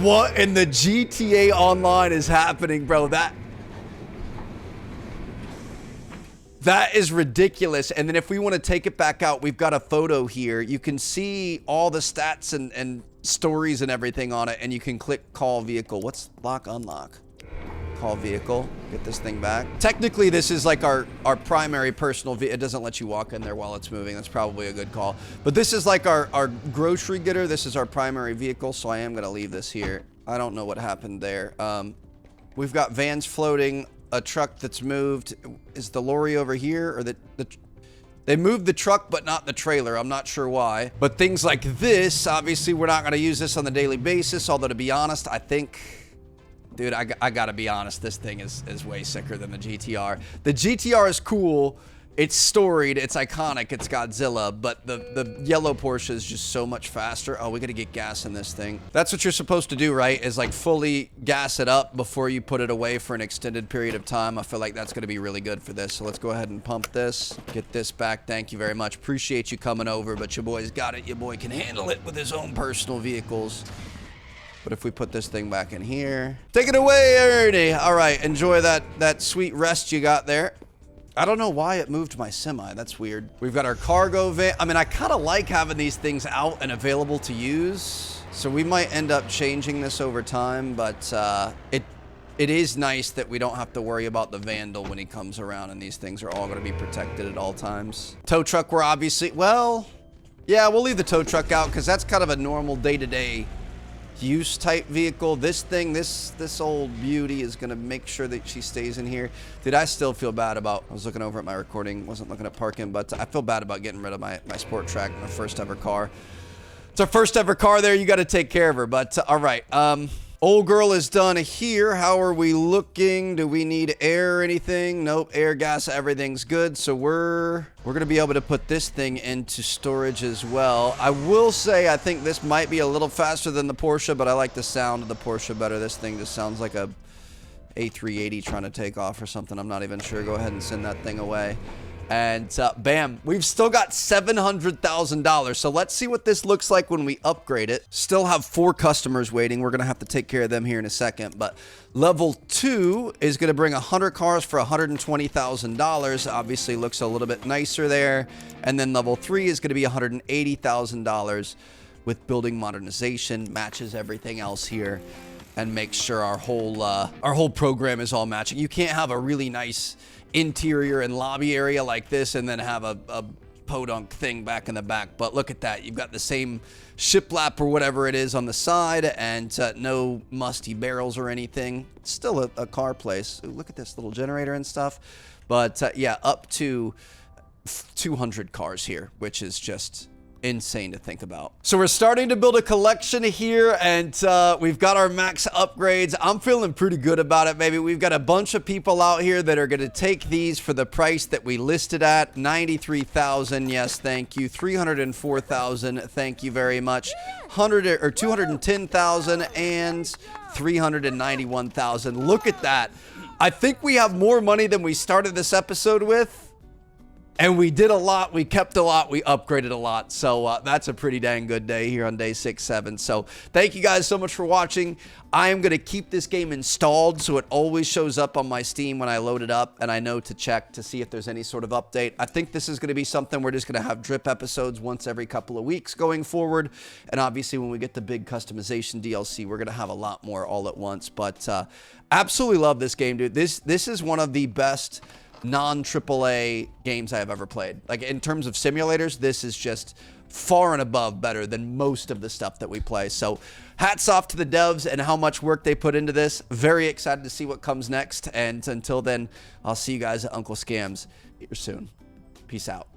What in the GTA Online is happening, bro? That is ridiculous. And then if we want to take it back out, we've got a photo here. You can see all the stats and stories and everything on it, and you can click call vehicle. What's lock, unlock? Call vehicle. Get this thing back. Technically, this is like our primary personal vehicle. It doesn't let you walk in there while it's moving. That's probably a good call. But this is like our grocery getter. This is our primary vehicle, so I am going to leave this here. I don't know what happened there. We've got vans floating, a truck that's moved. Is the lorry over here, or they moved the truck but not the trailer? I'm not sure why. But things like this, obviously we're not going to use this on the daily basis, although to be honest, I think, dude, I gotta be honest, this thing is way sicker than the GTR. The GTR is cool. It's storied, it's iconic, it's Godzilla, but the yellow Porsche is just so much faster. Oh, we gotta get gas in this thing. That's what you're supposed to do, right? Is like fully gas it up before you put it away for an extended period of time. I feel like that's gonna be really good for this. So let's go ahead and pump this, get this back. Thank you very much. Appreciate you coming over, but your boy's got it. Your boy can handle it with his own personal vehicles. But if we put this thing back in here, take it away, Ernie. All right, enjoy that sweet rest you got there. I don't know why it moved my semi. That's weird. We've got our cargo van. I mean, I kind of like having these things out and available to use. So we might end up changing this over time, but it is nice that we don't have to worry about the vandal when he comes around, and these things are all going to be protected at all times. Tow truck, we're obviously, well, yeah, we'll leave the tow truck out because that's kind of a normal day-to-day use type vehicle. This thing, this old beauty is gonna make sure that she stays in here. Dude, I still feel bad about, I was looking over at my recording, wasn't looking at parking, but I feel bad about getting rid of my Sport Track, my first ever car. It's our first ever car there. You got to take care of her, but all right. Old girl is done here. How are we looking? Do we need air or anything? Nope, air, gas, everything's good. So we're gonna be able to put this thing into storage as well. I will say I think this might be a little faster than the Porsche, but I like the sound of the Porsche better. This thing just sounds like a A380 trying to take off or something. I'm not even sure. Go ahead and send that thing away. And bam, we've still got $700,000. So let's see what this looks like when we upgrade it. Still have 4 customers waiting. We're going to have to take care of them here in a second. But level 2 is going to bring 100 cars for $120,000. Obviously looks a little bit nicer there. And then level 3 is going to be $180,000 with building modernization, matches everything else here, and make sure our whole program is all matching. You can't have a really nice interior and lobby area like this and then have a podunk thing back in the back. But look at that. You've got the same shiplap or whatever it is on the side, and no musty barrels or anything. It's still a car place. Ooh, look at this little generator and stuff. But yeah, up to 200 cars here, which is just insane to think about. So we're starting to build a collection here, and we've got our max upgrades. I'm feeling pretty good about it, baby. We've got a bunch of people out here that are going to take these for the price that we listed at. 93,000, yes, thank you. 304,000, thank you very much. 210,000 and 391,000. Look at that. I think we have more money than we started this episode with. And we did a lot, we kept a lot, we upgraded a lot. So that's a pretty dang good day here on day 6-7. So thank you guys so much for watching. I am going to keep this game installed so it always shows up on my Steam when I load it up, and I know to check to see if there's any sort of update. I think this is going to be something we're just going to have drip episodes once every couple of weeks going forward. And obviously when we get the big customization DLC, we're going to have a lot more all at once. But absolutely love this game, dude. This is one of the best non-AAA games I have ever played. Like, in terms of simulators, this is just far and above better than most of the stuff that we play. So hats off to the devs and how much work they put into this. Very excited to see what comes next. And until then, I'll see you guys at Uncle Scams here soon. Peace out.